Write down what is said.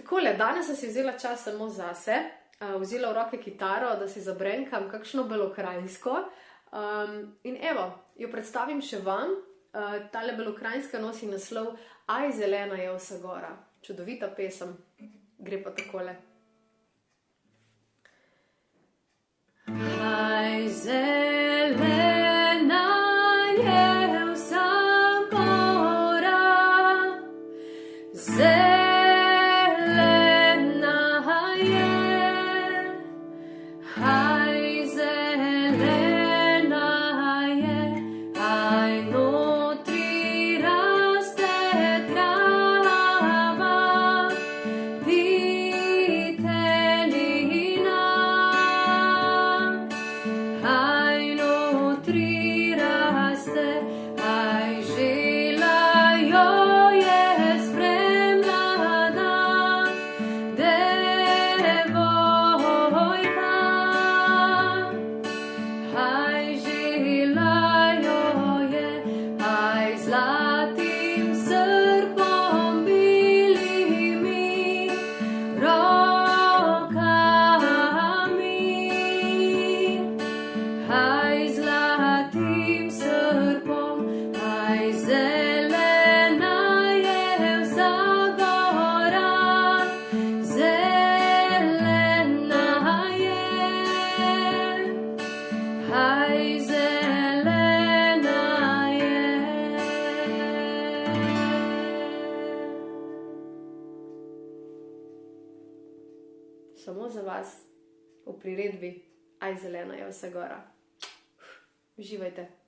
Takole, danes sem si vzela čas samo zase, vzela v roke kitaro, da si zabrenkam kakšno belokranjsko. In evo, jo predstavim še vam. Tale belokranjska nosi naslov Aj zelena je vsa gora. Čudovita pesem, gre pa takole. Aj zelena je vsa gora, Samo za vas v priredbi Aj zelena je vsa gora. Uživajte.